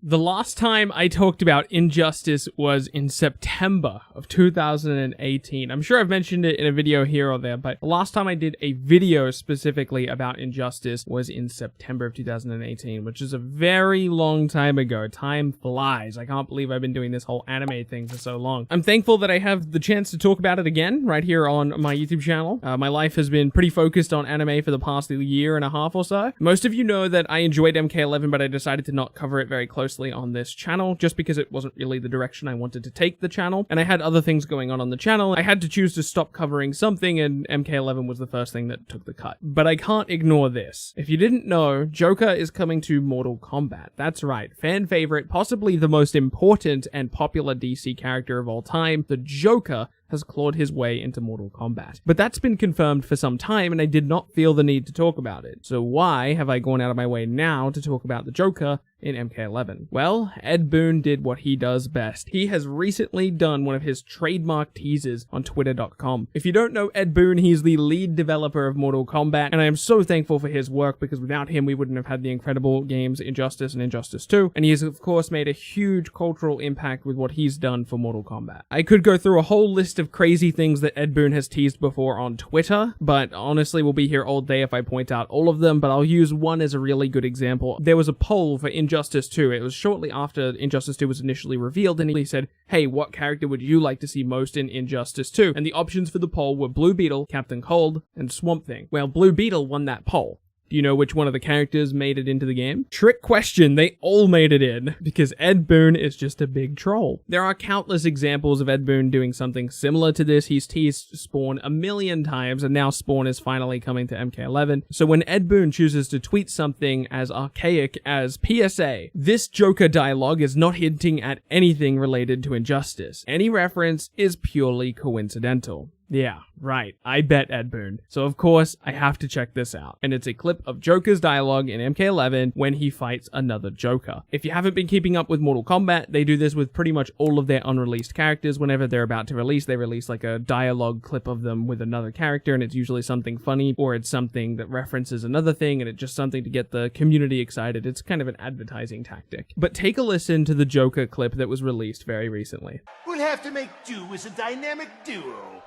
The last time I talked about Injustice was in September of 2018. I'm sure I've mentioned it in a video here or there, but the last time I did a video specifically about Injustice was in September of 2018, which is a very long time ago. Time flies. I can't believe I've been doing this whole anime thing for so long. I'm thankful that I have the chance to talk about it again right here on my YouTube channel. My life has been pretty focused on anime for the past year and a half or so. Most of you know that I enjoyed MK11, but I decided to not cover it very closely on this channel just because it wasn't really the direction I wanted to take the channel, and I had other things going on the channel. I had to choose to stop covering something, and MK11 was the first thing that took the cut. But I can't ignore this. If you didn't know, Joker is coming to Mortal Kombat. That's right, fan favorite, possibly the most important and popular DC character of all time, the Joker, has clawed his way into Mortal Kombat. But that's been confirmed for some time, and I did not feel the need to talk about it. So why have I gone out of my way now to talk about the Joker in MK11? Well, Ed Boon did what he does best. He has recently done one of his trademark teases on Twitter.com. If you don't know Ed Boon, he's the lead developer of Mortal Kombat, and I am so thankful for his work because without him, we wouldn't have had the incredible games Injustice and Injustice 2, and he has of course made a huge cultural impact with what he's done for Mortal Kombat. I could go through a whole list of crazy things that Ed Boon has teased before on Twitter, but honestly we'll be here all day if I point out all of them, but I'll use one as a really good example. There was a poll for Injustice 2. It was shortly after Injustice 2 was initially revealed, and he said, hey, what character would you like to see most in Injustice 2? And the options for the poll were Blue Beetle, Captain Cold, and Swamp Thing. Well, Blue Beetle won that poll. Do you know which one of the characters made it into the game? Trick question, they all made it in, because Ed Boon is just a big troll. There are countless examples of Ed Boon doing something similar to this. He's teased Spawn a million times, and now Spawn is finally coming to MK11. So when Ed Boon chooses to tweet something as archaic as PSA, this Joker dialogue is not hinting at anything related to Injustice. Any reference is purely coincidental. Yeah, right. I bet Ed Boon. So of course, I have to check this out. And it's a clip of Joker's dialogue in MK11 when he fights another Joker. If you haven't been keeping up with Mortal Kombat, they do this with pretty much all of their unreleased characters. Whenever they're about to release, they release like a dialogue clip of them with another character, and it's usually something funny, or it's something that references another thing, and it's just something to get the community excited. It's kind of an advertising tactic. But take a listen to the Joker clip that was released very recently. We'll have to make do as a dynamic duo.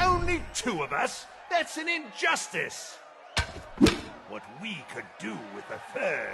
Only two of us? That's an injustice! What we could do with a third.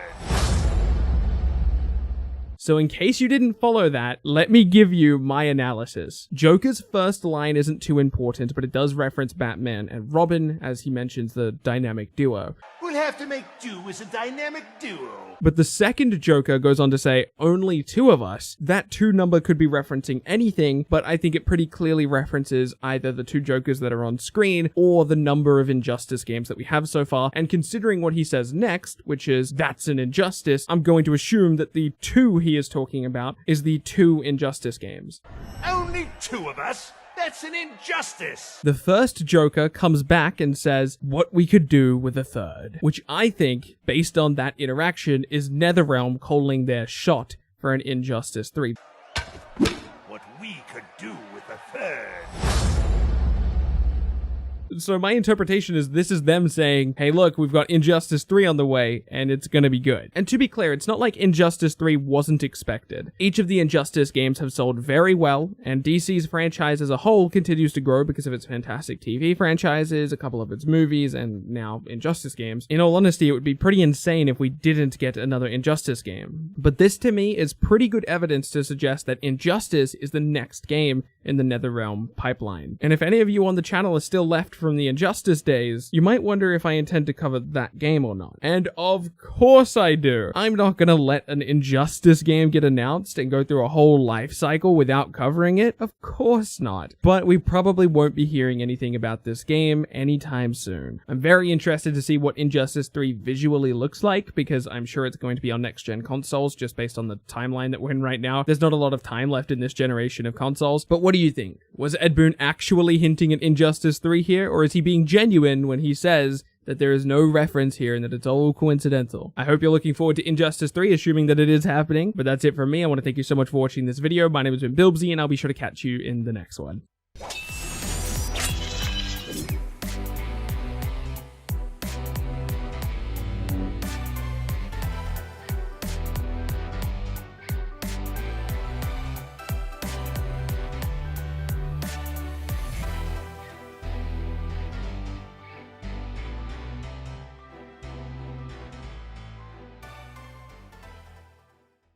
So in case you didn't follow that, let me give you my analysis. Joker's first line isn't too important, but it does reference Batman and Robin, as he mentions the dynamic duo. We'll have to make do as a dynamic duo. But the second Joker goes on to say, only two of us. That two number could be referencing anything, but I think it pretty clearly references either the two Jokers that are on screen or the number of Injustice games that we have so far. And considering what he says next, which is, that's an injustice, I'm going to assume that the two he is talking about is the two Injustice games. Only two of us? That's an injustice! The first Joker comes back and says, what we could do with a third. Which I think, based on that interaction, is NetherRealm calling their shot for an Injustice 3. What we could do with a third. So my interpretation is this is them saying, hey look, we've got Injustice 3 on the way, and it's gonna be good. And to be clear, it's not like Injustice 3 wasn't expected. Each of the Injustice games have sold very well, and DC's franchise as a whole continues to grow because of its fantastic TV franchises, a couple of its movies, and now Injustice games. In all honesty, it would be pretty insane if we didn't get another Injustice game. But this to me is pretty good evidence to suggest that Injustice is the next game in the NetherRealm pipeline. And if any of you on the channel are still left from the Injustice days, you might wonder if I intend to cover that game or not. And of course I do. I'm not gonna let an Injustice game get announced and go through a whole life cycle without covering it. Of course not. But we probably won't be hearing anything about this game anytime soon. I'm very interested to see what Injustice 3 visually looks like, because I'm sure it's going to be on next-gen consoles, just based on the timeline that we're in right now. There's not a lot of time left in this generation of consoles. But what do you think? Was Ed Boon actually hinting at Injustice 3 here, or is he being genuine when he says that there is no reference here and that it's all coincidental? I hope you're looking forward to Injustice 3, assuming that it is happening. But that's it from me. I want to thank you so much for watching this video. My name has been Bilbzy, and I'll be sure to catch you in the next one.